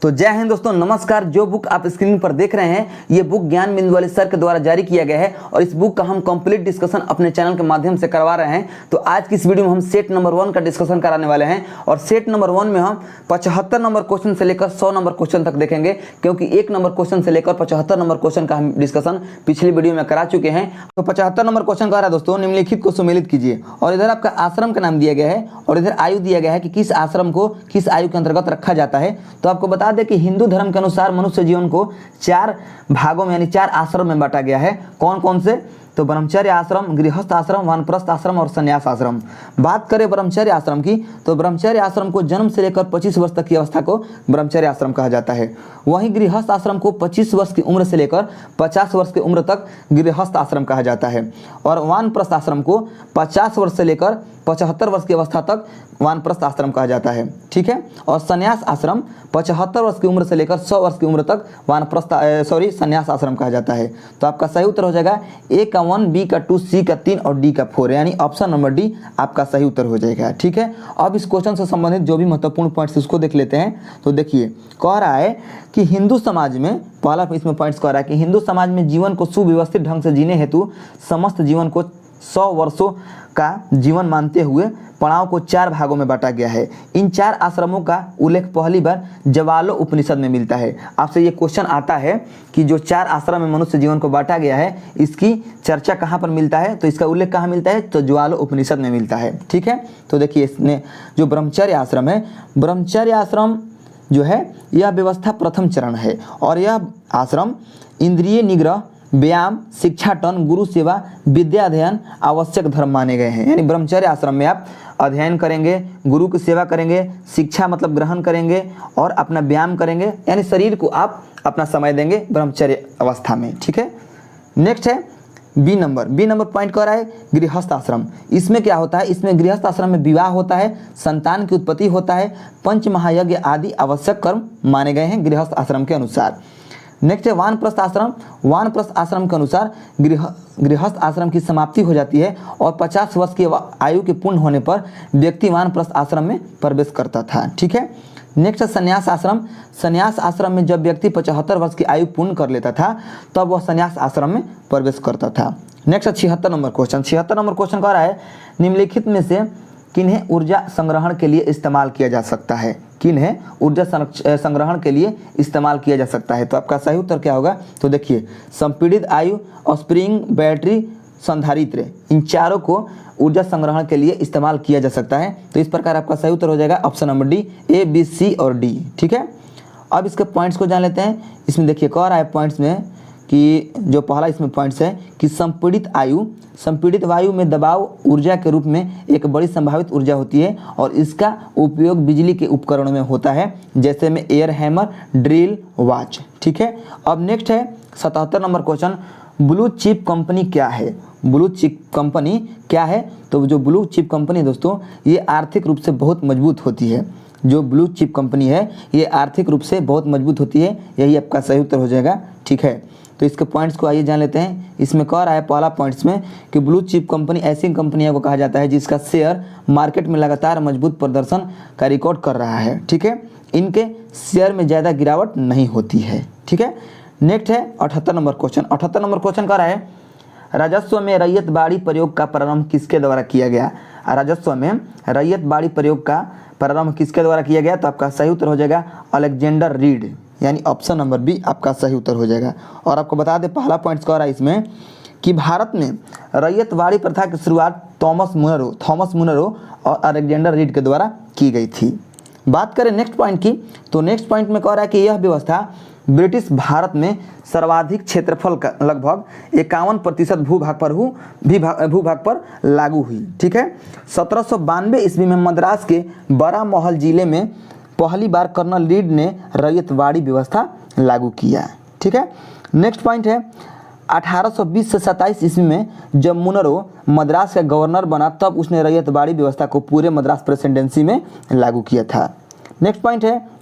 तो जय हिंद दोस्तों, नमस्कार। जो बुक आप स्क्रीन पर देख रहे हैं ये बुक ज्ञान बिंदु वाले सर के द्वारा जारी किया गया है और इस बुक का हम कंप्लीट डिस्कशन अपने चैनल के माध्यम से करवा रहे हैं। तो आज की इस वीडियो में हम सेट नंबर 1 का डिस्कशन कराने वाले हैं और सेट नंबर 1 में हम 75 नंबर क्वेश्चन से लेकर 100 नंबर क्वेश्चन तक देखेंगे, क्योंकि 1 नंबर क्वेश्चन से लेकर 75 नंबर क्वेश्चन का हम डिस्कशन पिछली वीडियो में करा चुके हैं। तो 75 नंबर क्वेश्चन कह रहा है दोस्तों, निम्नलिखित को सुमेलित कीजिए। और इधर आपका आश्रम का नाम दिया गया है और इधर आयु दिया गया है कि किस आश्रम को किस आयु के अंतर्गत रखा जाता है। तो आपको बता दें कि हिंदू धर्म के अनुसार मनुष्य जीवन को 4 भागों में यानी 4 आश्रम में बांटा गया है। कौन कौन से? तो ब्रह्मचर्य आश्रम, गृहस्थ आश्रम, वानप्रस्थ आश्रम और संन्यास आश्रम। बात करें ब्रह्मचर्य आश्रम की, तो ब्रह्मचर्य आश्रम को जन्म से लेकर 25 वर्ष तक की अवस्था को ब्रह्मचर्य आश्रम कहा जाता है। वहीं गृहस्थ आश्रम को 25 वर्ष की उम्र से लेकर 50 वर्ष की उम्र तक गृहस्थ आश्रम कहा जाता है। और वानप्रस्थ आश्रम को 50 वर्ष से लेकर 75 वर्ष की अवस्था तक वानप्रस्थ आश्रम कहा जाता है, ठीक है। और संन्यास आश्रम 75 वर्ष की उम्र से लेकर 100 वर्ष की उम्र तक संन्यास आश्रम कहा जाता है। तो आपका सही उत्तर हो जाएगा ए का 1, बी का 2, सी का 3 और डी का 4, यानी ऑप्शन नंबर डी आपका सही उत्तर हो जाएगा, ठीक है। अब इस क्वेश्चन से संबंधित जो भी महत्वपूर्ण पॉइंट्स उसको देख लेते हैं। तो देखिए, कह रहा है कि हिंदू समाज में, पहला इसमें पॉइंट्स कह रहा है कि हिंदू समाज में जीवन को सुव्यवस्थित ढंग से जीने हेतु समस्त जीवन को 100 वर्षों का जीवन मानते हुए पड़ाव को 4 भागों में बांटा गया है। इन 4 आश्रमों का उल्लेख पहली बार ज्वालो उपनिषद में मिलता है। आपसे ये क्वेश्चन आता है कि जो 4 आश्रम में मनुष्य जीवन को बांटा गया है, इसकी चर्चा कहाँ पर मिलता है? तो इसका उल्लेख कहाँ मिलता है? तो ज्वालो उपनिषद में मिलता है, ठीक है। तो देखिए, इसने जो ब्रह्मचर्य आश्रम है, ब्रह्मचर्य आश्रम जो है यह व्यवस्था प्रथम चरण है और यह आश्रम इंद्रिय निग्रह, व्यायाम, शिक्षाटन, गुरु सेवा, विद्या अध्ययन आवश्यक धर्म माने गए हैं। यानी ब्रह्मचर्य आश्रम में आप अध्ययन करेंगे, गुरु की सेवा करेंगे, शिक्षा मतलब ग्रहण करेंगे और अपना व्यायाम करेंगे, यानी शरीर को आप अपना समय देंगे ब्रह्मचर्य अवस्था में, ठीक है। नेक्स्ट है बी नंबर पॉइंट कर रहा है गृहस्थ आश्रम। इसमें क्या होता है? इसमें गृहस्थ आश्रम में विवाह होता है, संतान की उत्पत्ति होता है, पंच महायज्ञ आदि आवश्यक कर्म माने गए हैं गृहस्थ आश्रम के अनुसार। नेक्स्ट है वानप्रस्थ आश्रम। वानप्रस्थ आश्रम के अनुसार गृहस्थ आश्रम की समाप्ति हो जाती है और 50 वर्ष की आयु के पूर्ण होने पर व्यक्ति वानप्रस्थ आश्रम में प्रवेश करता था, ठीक है। नेक्स्ट है संन्यास आश्रम। संन्यास आश्रम में जब व्यक्ति 75 वर्ष की आयु पूर्ण कर लेता था तब वह संन्यास आश्रम में प्रवेश करता था। नेक्स्ट है 76 नंबर क्वेश्चन। 76 नंबर क्वेश्चन कह रहा है निम्नलिखित में से किन्हें ऊर्जा संग्रहण के लिए इस्तेमाल किया जा सकता है? किन्हें ऊर्जा संग्रहण के लिए इस्तेमाल किया जा सकता है? तो आपका सही उत्तर क्या होगा? तो देखिए, संपीड़ित आयु, स्प्रिंग, बैटरी, संधारित्र, इन चारों को ऊर्जा संग्रहण के लिए इस्तेमाल किया जा सकता है। तो इस प्रकार आपका सही उत्तर हो जाएगा ऑप्शन नंबर डी, ए, बी, सी और डी, ठीक है। अब इसके पॉइंट्स को जान लेते हैं। इसमें देखिए कह रहा है पॉइंट्स में कि जो पहला इसमें पॉइंट्स है कि संपीड़ित वायु में दबाव ऊर्जा के रूप में एक बड़ी संभावित ऊर्जा होती है और इसका उपयोग बिजली के उपकरणों में होता है, जैसे में एयर हैमर, ड्रिल, वॉच, ठीक है। अब नेक्स्ट है 77 number question, blue chip company क्या है? ब्लू चिप कंपनी क्या है? तो जो ब्लू चिप कंपनी दोस्तों, ये आर्थिक रूप से बहुत मजबूत होती है। जो ब्लू चिप कंपनी है ये आर्थिक रूप से बहुत मजबूत होती है, यही आपका सही उत्तर हो जाएगा, ठीक है। तो इसके पॉइंट्स को आइए जान लेते हैं। इसमें कह रहा है पहला पॉइंट्स में कि ब्लू चिप कंपनी ऐसी कंपनियों को कहा जाता है जिसका शेयर मार्केट में लगातार मजबूत प्रदर्शन का रिकॉर्ड कर रहा है, ठीक है। इनके शेयर में ज़्यादा गिरावट नहीं होती है, ठीक है। नेक्स्ट है 78 नंबर क्वेश्चन। 78 नंबर क्वेश्चन कह रहा है राजस्व में रैयत बाड़ी प्रयोग का प्रारंभ किसके द्वारा किया गया? राजस्व में रैयत बाड़ी प्रयोग का प्रारंभ किसके द्वारा किया गया? तो आपका सही उत्तर हो जाएगा अलेक्जेंडर रीड, यानी ऑप्शन नंबर बी आपका सही उत्तर हो जाएगा। और आपको बता दें पहला पॉइंट कह रहा है इसमें कि भारत में रैयतवाड़ी प्रथा की शुरुआत थॉमस मुनरो और अलेक्जेंडर रीड के द्वारा की गई थी। बात करें नेक्स्ट पॉइंट की, तो नेक्स्ट पॉइंट में कह रहा है कि यह व्यवस्था ब्रिटिश भारत में सर्वाधिक क्षेत्रफल का लगभग 51% भूभाग पर लागू हुई, ठीक है। 1792 ईस्वी में मद्रास के बरामहल जिले में पहली बार कर्नल रीड ने रैयतवाड़ी व्यवस्था लागू किया, ठीक है। नेक्स्ट पॉइंट है 1820 से 27 ईस्वी में जब मुनरो मद्रास का गवर्नर बना तब उसने रैयतवाड़ी व्यवस्था को पूरे मद्रास प्रेसिडेंसी में लागू किया था। नेक्स्ट पॉइंट है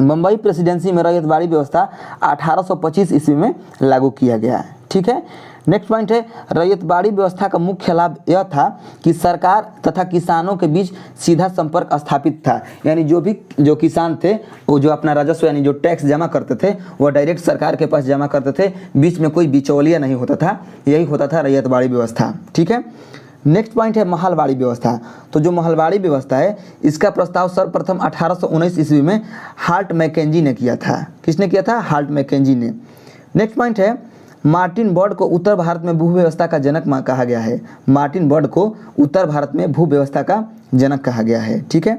बम्बई प्रेसिडेंसी में रैयतवाड़ी व्यवस्था 1825 ईस्वी में लागू किया गया है, ठीक है। नेक्स्ट पॉइंट है रैयतवाड़ी व्यवस्था का मुख्य लाभ यह था कि सरकार तथा किसानों के बीच सीधा संपर्क स्थापित था, यानी जो किसान थे वो जो अपना राजस्व यानी जो टैक्स जमा करते थे वह डायरेक्ट सरकार के पास जमा करते थे, बीच में कोई बिचौलिया नहीं होता था, यही होता था रैयतवाड़ी व्यवस्था। ठीक है। नेक्स्ट पॉइंट है महलवाड़ी व्यवस्था। तो जो महलवाड़ी व्यवस्था है इसका प्रस्ताव सर्वप्रथम 1819 ईस्वी में हार्ट मैकेंजी ने किया था। किसने किया था? हार्ट मैकेंजी ने। नेक्स्ट पॉइंट है मार्टिन बर्ड को उत्तर भारत में भू व्यवस्था का जनक कहा गया है। मार्टिन बर्ड को उत्तर भारत में भू व्यवस्था का जनक कहा गया है। ठीक है।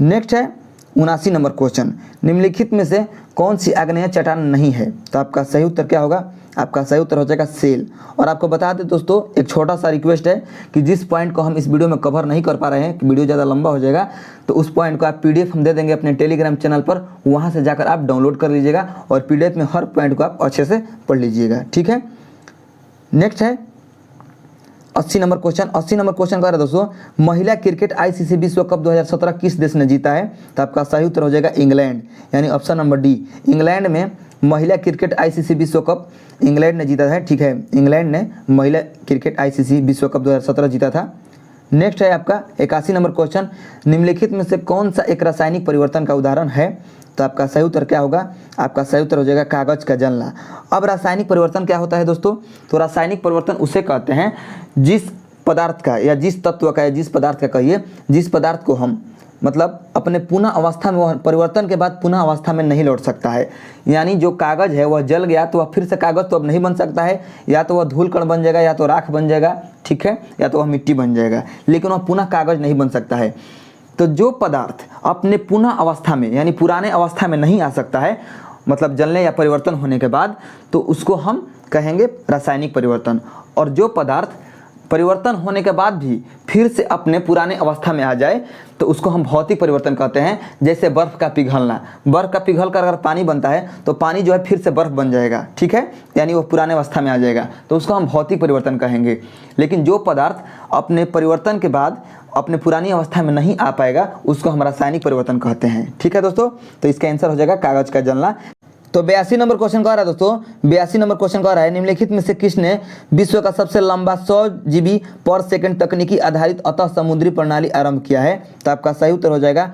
नेक्स्ट है 79 नंबर क्वेश्चन, निम्नलिखित में से कौन सी आग्नेय चट्टान नहीं है? तो आपका सही उत्तर क्या होगा? आपका सही उत्तर हो जाएगा सेल। और आपको बता दें दोस्तों, एक छोटा सा रिक्वेस्ट है कि जिस पॉइंट को हम इस वीडियो में कवर नहीं कर पा रहे हैं कि वीडियो ज़्यादा लंबा हो जाएगा, तो उस पॉइंट को आप पीडीएफ हम दे देंगे अपने टेलीग्राम चैनल पर, वहाँ से जाकर आप डाउनलोड कर लीजिएगा और पीडीएफ में हर पॉइंट को आप अच्छे से पढ़ लीजिएगा। ठीक है। नेक्स्ट है 80 नंबर क्वेश्चन। 80 नंबर क्वेश्चन कह रहा है दोस्तों, महिला क्रिकेट आईसीसी विश्व कप 2017 किस देश ने जीता है? तो आपका सही उत्तर हो जाएगा इंग्लैंड, यानी ऑप्शन नंबर डी। इंग्लैंड में महिला क्रिकेट आईसीसी विश्व कप इंग्लैंड ने जीता है। ठीक है, इंग्लैंड ने महिला क्रिकेट आईसीसी विश्व कप 2017 जीता था। नेक्स्ट है आपका 81 नंबर क्वेश्चन, निम्नलिखित में से कौन सा एक रासायनिक परिवर्तन का उदाहरण है? तो आपका सही उत्तर क्या होगा? आपका सही उत्तर हो जाएगा कागज का जलना। अब रासायनिक परिवर्तन क्या होता है दोस्तों? तो रासायनिक परिवर्तन उसे कहते हैं जिस पदार्थ का या जिस तत्व का या जिस पदार्थ का कहिए, जिस पदार्थ को हम मतलब अपने पुनः अवस्था में, वह परिवर्तन के बाद पुनः अवस्था में नहीं लौट सकता है। यानी जो कागज है वह जल गया तो वह फिर से कागज तो अब नहीं बन सकता है, या तो वह धूल कण बन जाएगा, या तो राख बन जाएगा, ठीक है, या तो वह मिट्टी बन जाएगा, लेकिन वह पुनः कागज नहीं बन सकता है। तो जो पदार्थ अपने पुनः अवस्था में यानी पुराने अवस्था में नहीं आ सकता है, मतलब जलने या परिवर्तन होने के बाद, तो उसको हम कहेंगे रासायनिक परिवर्तन। और जो पदार्थ परिवर्तन होने के बाद भी फिर से अपने पुराने अवस्था में आ जाए तो उसको हम भौतिक परिवर्तन कहते हैं। जैसे बर्फ़ का पिघलना, बर्फ़ का पिघल कर अगर पानी बनता है तो पानी जो है फिर से बर्फ़ बन जाएगा, ठीक है, यानी वो पुराने अवस्था में आ जाएगा, तो उसको हम भौतिक परिवर्तन कहेंगे। लेकिन जो पदार्थ अपने परिवर्तन के बाद अपने पुरानी अवस्था में नहीं आ पाएगा उसको हम रासायनिक परिवर्तन कहते हैं। ठीक है दोस्तों, तो इसका आंसर हो जाएगा कागज का जलना। तो 82 नंबर क्वेश्चन कह रहा है दोस्तों, 82 नंबर क्वेश्चन कह रहा है निम्नलिखित में से किसने विश्व का सबसे लंबा 100 GB पर सेकंड तकनीकी आधारित अतः समुद्री प्रणाली आरंभ किया है? तो आपका सही उत्तर हो जाएगा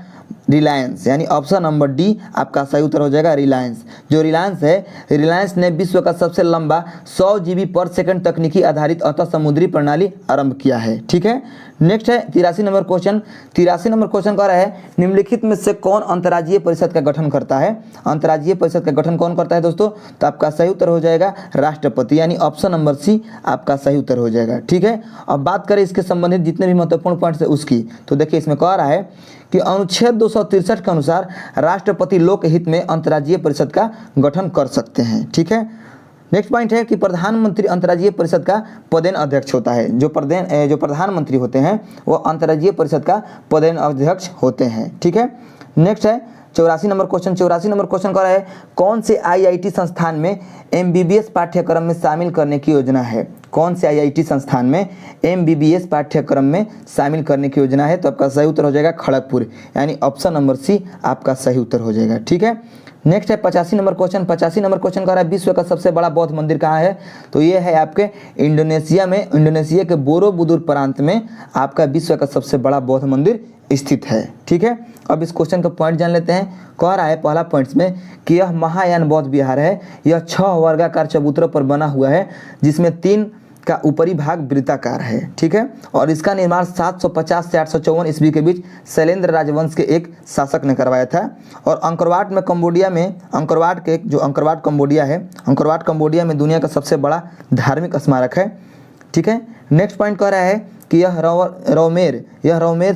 रिलायंस, यानी ऑप्शन नंबर डी आपका सही उत्तर हो जाएगा रिलायंस। जो रिलायंस है, रिलायंस ने विश्व का सबसे लंबा 100 GB पर सेकंड तकनीकी आधारित अतः समुद्री प्रणाली आरंभ किया है। ठीक है। नेक्स्ट है 83 नंबर क्वेश्चन। 83 नंबर क्वेश्चन कह रहा है निम्नलिखित में से कौन अंतर्राज्यीय परिषद का गठन करता है? अंतर्राज्यीय परिषद का गठन कौन करता है दोस्तों? तो आपका सही उत्तर हो जाएगा राष्ट्रपति, यानी ऑप्शन नंबर सी आपका सही उत्तर हो जाएगा। ठीक है। अब बात करें इसके संबंधित जितने भी महत्वपूर्ण पॉइंट्स है उसकी, तो देखिए इसमें कह रहा है कि अनुच्छेद 263 के अनुसार राष्ट्रपति लोकहित में अंतर्राज्यीय परिषद का गठन कर सकते हैं। ठीक है। नेक्स्ट पॉइंट है कि प्रधानमंत्री अंतर्राज्यीय परिषद का पदेन अध्यक्ष होता है। जो प्रधानमंत्री होते हैं वो अंतर्राज्यीय परिषद का पदेन अध्यक्ष होते हैं। ठीक है। नेक्स्ट है 84 नंबर क्वेश्चन। 84 नंबर क्वेश्चन कह रहा है कौन से IIT संस्थान में MBBS पाठ्यक्रम में शामिल करने की योजना है? कौन से IIT संस्थान में MBBS पाठ्यक्रम में शामिल करने की योजना है? तो आपका सही उत्तर हो जाएगा खड़गपुर, यानी ऑप्शन नंबर सी आपका सही उत्तर हो जाएगा। ठीक है। नेक्स्ट है 85 नंबर क्वेश्चन। 85 नंबर क्वेश्चन कह रहा है विश्व का सबसे बड़ा बौद्ध मंदिर कहाँ है? तो ये है आपके इंडोनेशिया में, इंडोनेशिया के बोरोबुदुर प्रांत में आपका विश्व का सबसे बड़ा बौद्ध मंदिर स्थित है। ठीक है। अब इस क्वेश्चन का पॉइंट जान लेते हैं। कह रहा है पहला पॉइंट्स में कि यह महायान बौद्ध विहार है। यह 6 वर्गाकार चबूतरों पर बना हुआ है जिसमें 3 का ऊपरी भाग वृत्ताकार है। ठीक है। और इसका निर्माण 750 से 854 ईस्वी के बीच शैलेंद्र राजवंश के एक शासक ने करवाया था। और अंकोरवाट में कंबोडिया में, अंकोरवाट के जो अंकोरवाट कंबोडिया है, अंकोरवाट कंबोडिया में दुनिया का सबसे बड़ा धार्मिक स्मारक है। ठीक है। नेक्स्ट पॉइंट कह रहा है कि यह रौमेर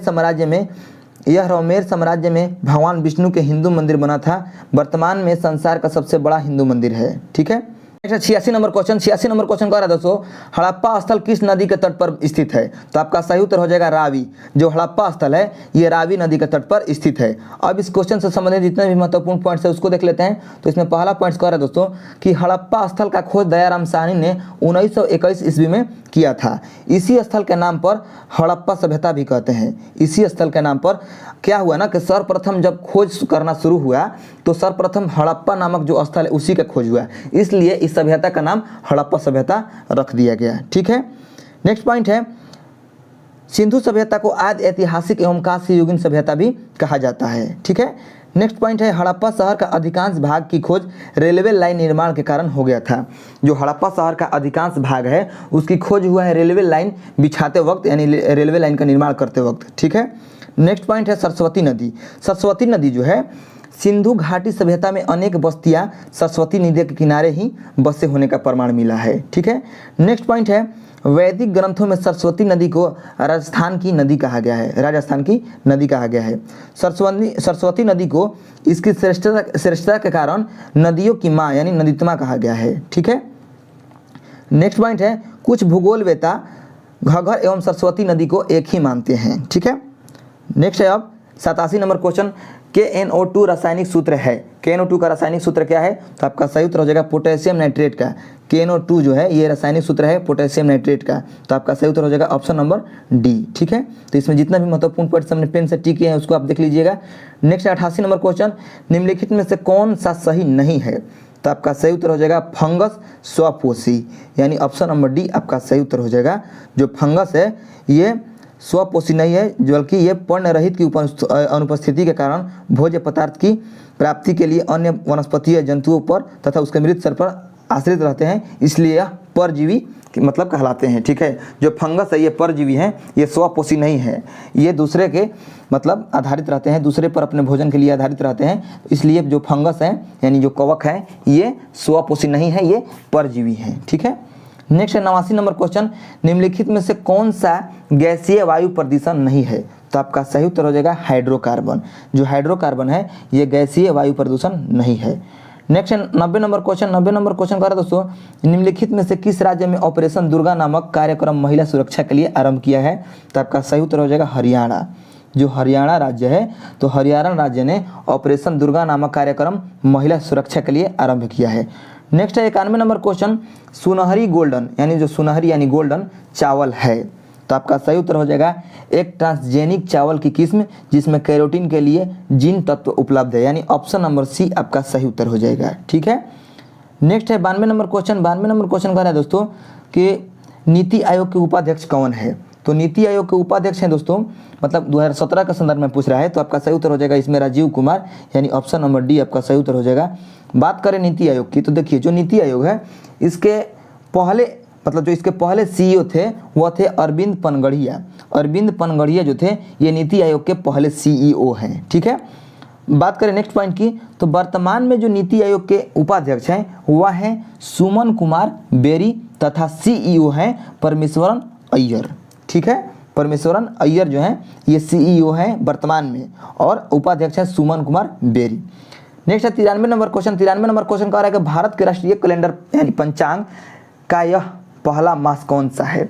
साम्राज्य में भगवान विष्णु के हिंदू मंदिर बना था। वर्तमान में संसार का सबसे बड़ा हिंदू मंदिर है। ठीक है। 86 नंबर क्वेश्चन। 86 नंबर क्वेश्चन कह रहा है दोस्तों हड़प्पा स्थल किस नदी के तट पर स्थित है? तो आपका सही उत्तर हो जाएगा रावी। जो हड़प्पा स्थल है ये रावी नदी के तट पर स्थित है। अब इस क्वेश्चन से संबंधित जितने भी महत्वपूर्ण पॉइंट्स है उसको देख लेते हैं। तो इसमें पहला पॉइंट कह रहा है दोस्तों कि हड़प्पा स्थल का खोज दयाराम साहनी ने 1921 ईस्वी में किया था। इसी स्थल के नाम पर हड़प्पा सभ्यता भी कहते हैं। इसी स्थल के नाम पर क्या हुआ ना कि सर्वप्रथम जब खोज करना शुरू हुआ तो सर्वप्रथम हड़प्पा नामक जो स्थल है उसी का खोज हुआ, इसलिए इस सभ्यता का नाम हड़प्पा सभ्यता रख दिया गया। ठीक है, नेक्स्ट पॉइंट है सिंधु सभ्यता को आदि ऐतिहासिक एवं कांस्य युगीन सभ्यता भी कहा जाता है। ठीक है, नेक्स्ट पॉइंट है हड़प्पा शहर का अधिकांश भाग की खोज रेलवे लाइन निर्माण के कारण हो गया था। जो हड़प्पा शहर का अधिकांश भाग है उसकी खोज हुआ है रेलवे लाइन बिछाते वक्त, यानी रेलवे लाइन का निर्माण करते वक्त। ठीक है, नेक्स्ट पॉइंट है सरस्वती नदी। सरस्वती नदी जो है सिंधु घाटी सभ्यता में अनेक बस्तियां सरस्वती नदी के किनारे ही बसे होने का प्रमाण मिला है। ठीक है, नेक्स्ट पॉइंट है वैदिक ग्रंथों में सरस्वती नदी को राजस्थान की नदी कहा गया है, राजस्थान की नदी कहा गया है। सरस्वती नदी को इसकी श्रेष्ठता के कारण नदियों की माँ यानी नदीतमा कहा गया है। ठीक है, नेक्स्ट पॉइंट है कुछ भूगोलवेता घग्गर एवं सरस्वती नदी को एक ही मानते हैं। ठीक है, नेक्स्ट है अब 87 नंबर क्वेश्चन KNO2 रासायनिक सूत्र है। KNO2 का रासायनिक सूत्र क्या है? तो आपका सही उत्तर हो जाएगा पोटेशियम नाइट्रेट का। KNO2 जो है ये रासायनिक सूत्र है पोटेशियम नाइट्रेट का, तो आपका सही उत्तर हो जाएगा ऑप्शन नंबर डी। ठीक है, तो इसमें जितना भी महत्वपूर्ण पॉइंट्स हमने पेन से टिक किए हैं उसको आप देख लीजिएगा। नेक्स्ट 88 नंबर क्वेश्चन निम्नलिखित में से कौन सा सही नहीं है? तो आपका सही उत्तर हो जाएगा फंगस स्वपोषी, यानी ऑप्शन नंबर डी आपका सही उत्तर हो जाएगा। जो फंगस है ये स्वपोषी नहीं है, बल्कि ये पर्णरहित की अनुपस्थिति के कारण भोज्य पदार्थ की प्राप्ति के लिए अन्य वनस्पतीय जंतुओं पर तथा उसके मृत शरीर पर आश्रित रहते हैं, इसलिए यह परजीवी मतलब कहलाते हैं। ठीक है, जो फंगस है ये परजीवी हैं, ये स्वपोषी नहीं है, ये दूसरे के मतलब आधारित रहते हैं, दूसरे पर अपने भोजन के लिए आधारित रहते हैं, इसलिए जो फंगस है यानी जो कवक है ये स्वपोषी नहीं है, ये परजीवी हैं। ठीक है, नेक्स्ट 89 नंबर क्वेश्चन निम्नलिखित में से कौन सा गैसीय वायु प्रदूषण नहीं है? तो आपका सही उत्तर हो जाएगा हाइड्रोकार्बन। जो हाइड्रोकार्बन है ये गैसीय वायु प्रदूषण नहीं है। नेक्स्ट 90 नंबर क्वेश्चन कह रहा है दोस्तों निम्नलिखित में से किस राज्य में ऑपरेशन दुर्गा नामक कार्यक्रम महिला सुरक्षा के लिए आरंभ किया है? तो आपका सही उत्तर हो जाएगा हरियाणा। जो हरियाणा राज्य है तो हरियाणा राज्य ने ऑपरेशन दुर्गा नामक कार्यक्रम महिला सुरक्षा के लिए आरंभ किया है। नेक्स्ट है 91 नंबर क्वेश्चन सुनहरी गोल्डन यानी जो सुनहरी यानी गोल्डन चावल है, तो आपका सही उत्तर हो जाएगा एक ट्रांसजेनिक चावल की किस्म जिसमें कैरोटीन के लिए जीन तत्व उपलब्ध है, यानी ऑप्शन नंबर सी आपका सही उत्तर हो जाएगा। ठीक है, नेक्स्ट है 92 नंबर क्वेश्चन कह रहा है दोस्तों कि नीति आयोग के उपाध्यक्ष कौन है? तो नीति आयोग के उपाध्यक्ष हैं दोस्तों मतलब 2017 का संदर्भ में पूछ रहा है, तो आपका सही उत्तर हो जाएगा इसमें राजीव कुमार, यानी ऑप्शन नंबर डी आपका सही उत्तर हो जाएगा। बात करें नीति आयोग की तो देखिए जो नीति आयोग है इसके पहले मतलब जो इसके पहले CEO थे वह थे अरविंद पनगढ़िया। अरविंद पनगढ़िया जो थे ये नीति आयोग के पहले CEO हैं। ठीक है, बात करें नेक्स्ट पॉइंट की तो वर्तमान में जो नीति आयोग के उपाध्यक्ष हैं वह हैं सुमन कुमार बेरी तथा CEO हैं परमेश्वरन अय्यर। ठीक है, परमेश्वरन अय्यर जो हैं ये CEO हैं वर्तमान में और उपाध्यक्ष हैं सुमन कुमार बेरी। नेक्स्ट है 93 नंबर क्वेश्चन कह रहा है कि भारत के राष्ट्रीय कैलेंडर यानी पंचांग का यह पहला मास कौन सा है?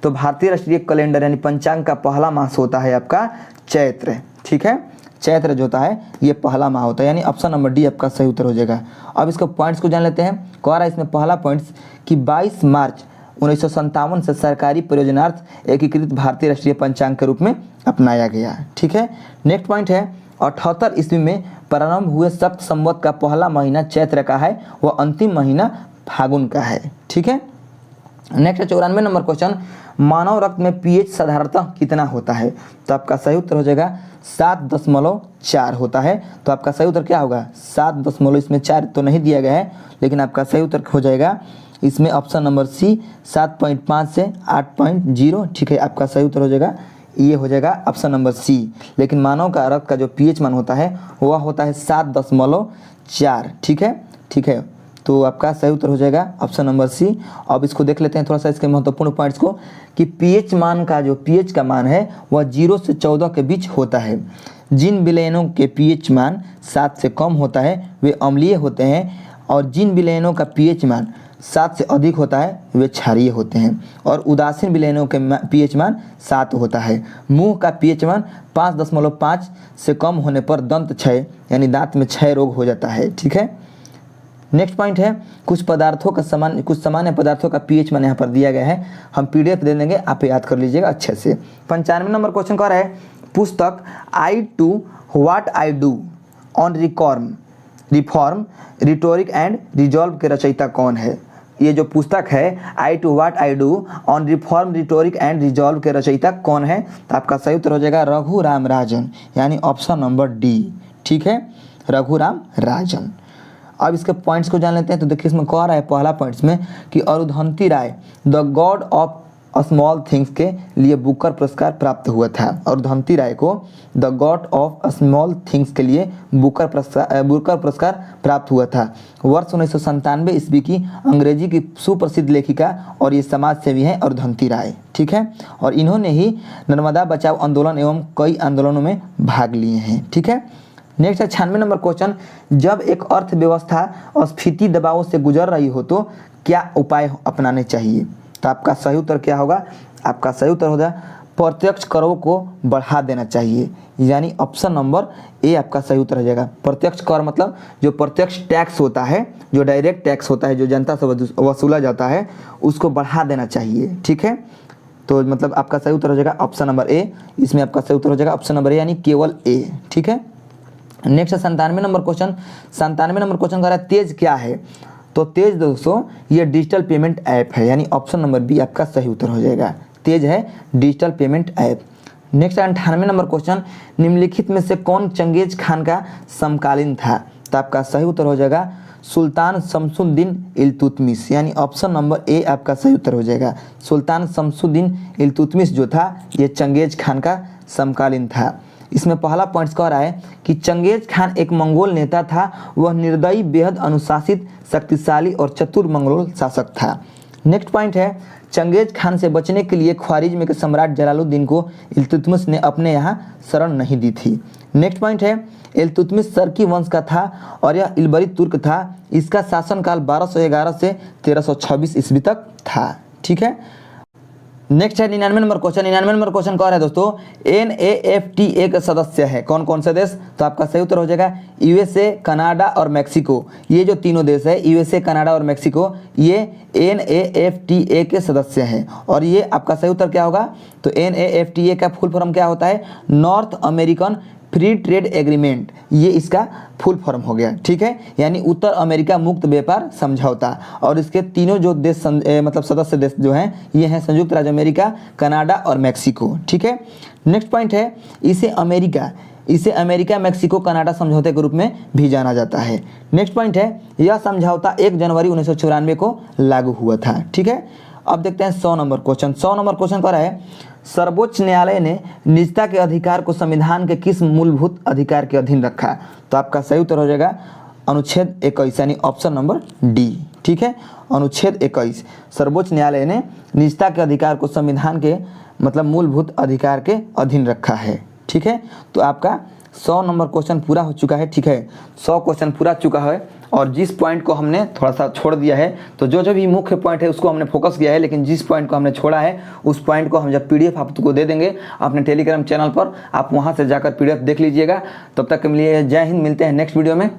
तो भारतीय राष्ट्रीय कैलेंडर यानी पंचांग का पहला मास होता है आपका चैत्र। ठीक है, चैत्र जो होता है ये पहला माह होता है, यानी ऑप्शन नंबर डी आपका सही उत्तर हो जाएगा। अब इसके पॉइंट्स को जान लेते हैं। कह रहा है इसमें पहला पॉइंट्स कि 22 मार्च 1957 से सरकारी प्रयोजनार्थ एकीकृत भारतीय राष्ट्रीय पंचांग के रूप में अपनाया गया। ठीक है, नेक्स्ट पॉइंट है 78 ईस्वी में प्रारंभ हुए सप्त संवत का पहला महीना चैत्र का है, वह अंतिम महीना फागुन का है। ठीक है, नेक्स्ट 94 नंबर क्वेश्चन मानव रक्त में pH साधारणतः कितना होता है? तो आपका सही उत्तर हो जाएगा 7.4 होता है। तो आपका सही उत्तर क्या होगा 7 इसमें 4 तो नहीं दिया गया है, लेकिन आपका सही उत्तर हो जाएगा इसमें ऑप्शन नंबर सी 7.5 से 8.0। ठीक है, आपका सही उत्तर हो जाएगा ये हो जाएगा ऑप्शन नंबर सी। लेकिन मानव का रक्त का जो pH मान होता है वह होता है 7.4। ठीक है, तो आपका सही उत्तर हो जाएगा ऑप्शन नंबर सी। अब इसको देख लेते हैं थोड़ा सा इसके महत्वपूर्ण पॉइंट्स को कि pH मान का जो pH का मान है वह 0 से 14 के बीच होता है। जिन विलयनों के pH मान 7 से कम होता है वे अम्लीय होते हैं और जिन विलयनों का pH मान 7 से अधिक होता है वे क्षारीय होते हैं और उदासीन विलयनों के pH मान 7 होता है। मुंह का pH मान 5.5 से कम होने पर दंत क्षय यानी दांत में क्षय रोग हो जाता है। ठीक है, नेक्स्ट पॉइंट है कुछ सामान्य पदार्थों का pH मान यहाँ पर दिया गया है, हम PDF दे देंगे, आप याद कर लीजिएगा अच्छे से। 95 नंबर क्वेश्चन कह रहा है पुस्तक I2 What I Do on रिकॉर्म रिफॉर्म रिटोरिक एंड रिजॉल्व के रचयिता कौन है? ये जो पुस्तक है I too what I do on reform rhetoric and resolve के रचयिता कौन है? तो आपका सही उत्तर हो जाएगा रघुराम राजन, यानी ऑप्शन नंबर डी। ठीक है, रघुराम राजन। अब इसके पॉइंट्स को जान लेते हैं। तो देखिए इसमें कह रहा है पहला पॉइंट्स में कि Arundhati Roy the God of Small Things के लिए बुकर पुरस्कार प्राप्त हुआ था। अरुंधति राय को the God of Small Things के लिए बुकर पुरस्कार प्राप्त हुआ था। वर्ष 1997 ईस्वी की अंग्रेजी की सुप्रसिद्ध लेखिका और ये समाज सेवी हैं अरुंधति राय। ठीक है, और इन्होंने ही नर्मदा बचाओ आंदोलन एवं कई आंदोलनों में भाग लिए हैं। ठीक है, नेक्स्ट है 96 नंबर क्वेश्चन, जब एक अर्थव्यवस्था अस्फीति दबाव से गुजर रही हो तो क्या उपाय अपनाने चाहिए? तो आपका सही उत्तर क्या होगा? आपका सही उत्तर होगा प्रत्यक्ष करों को बढ़ा देना चाहिए, यानी ऑप्शन नंबर ए आपका सही उत्तर हो जाएगा। प्रत्यक्ष कर मतलब जो प्रत्यक्ष टैक्स होता है, जो डायरेक्ट टैक्स होता है, जो जनता से वसूला जाता है, उसको बढ़ा देना चाहिए। ठीक है, तो मतलब आपका सही उत्तर हो जाएगा ऑप्शन नंबर ए। इसमें आपका सही उत्तर हो जाएगा ऑप्शन नंबर ए, यानी केवल ए। ठीक है, next 97 number question. 97 number question कह रहा है तेज क्या है? तो तेज दोस्तों ये डिजिटल पेमेंट ऐप है, यानी ऑप्शन नंबर बी आपका सही उत्तर हो जाएगा। तेज है digital payment app. Next 98 number question, निम्नलिखित में से कौन चंगेज खान का समकालीन था? तो आपका सही उत्तर हो जाएगा सुल्तान शमसुद्दीन इल्तुतमिश, यानी ऑप्शन नंबर ए आपका सही उत्तर हो जाएगा। सुल्तान शमसुद्दीन इल्तुतमिश जो था ये चंगेज खान का समकालीन था। इसमें पहला पॉइंट कह रहा है कि चंगेज खान एक मंगोल नेता था, वह निर्दयी, बेहद अनुशासित, शक्तिशाली और चतुर मंगोल शासक था। नेक्स्ट पॉइंट है चंगेज खान से बचने के लिए ख्वारिज्म के सम्राट जलालुद्दीन को इल्तुतमिश ने अपने यहाँ शरण नहीं दी थी। नेक्स्ट पॉइंट है इल्तुतमिश सर्की वंश का था और यह इलबरी तुर्क था। इसका शासनकाल 1211 से 1326 ईस्वी तक था। ठीक है, नेक्स्ट है 99 नंबर क्वेश्चन। 99 नंबर क्वेश्चन कह रहा है दोस्तों NAFTA का सदस्य है कौन कौन से देश? तो आपका सही उत्तर हो जाएगा USA, कनाडा और मैक्सिको। ये जो तीनों देश है USA, कनाडा और मैक्सिको, ये NAFTA के सदस्य हैं। और ये आपका सही उत्तर क्या होगा? तो NAFTA का फुल फॉर्म क्या होता है? North American free trade agreement, ये इसका फुल फॉर्म हो गया। ठीक है, यानी उत्तर अमेरिका मुक्त व्यापार समझौता। और इसके तीनों जो देश मतलब सदस्य देश जो हैं ये हैं संयुक्त राज्य अमेरिका, कनाडा और मैक्सिको। ठीक है, नेक्स्ट पॉइंट है इसे अमेरिका मैक्सिको कनाडा समझौते के रूप में भी जाना जाता है। नेक्स्ट पॉइंट है यह समझौता 1 जनवरी 1994 को लागू हुआ था। ठीक है, अब देखते हैं 100 नंबर क्वेश्चन। 100 नंबर क्वेश्चन कह रहा है सर्वोच्च न्यायालय ने निजता के अधिकार को संविधान के किस मूलभूत अधिकार के अधीन रखा? तो आपका सही उत्तर हो जाएगा अनुच्छेद 21, यानी ऑप्शन नंबर डी। ठीक है, अनुच्छेद 21 सर्वोच्च न्यायालय ने निजता के अधिकार को संविधान के मतलब मूलभूत अधिकार के अधीन रखा है। ठीक है, तो आपका 100 नंबर क्वेश्चन पूरा हो चुका है। ठीक है, 100 क्वेश्चन पूरा चुका है और जिस पॉइंट को हमने थोड़ा सा छोड़ दिया है, तो जो भी मुख्य पॉइंट है उसको हमने फोकस किया है, लेकिन जिस पॉइंट को हमने छोड़ा है उस पॉइंट को हम जब PDF आपको दे देंगे अपने टेलीग्राम चैनल पर, आप वहां से जाकर PDF देख लीजिएगा। तब तक के लिए जय हिंद, मिलते हैं नेक्स्ट वीडियो में।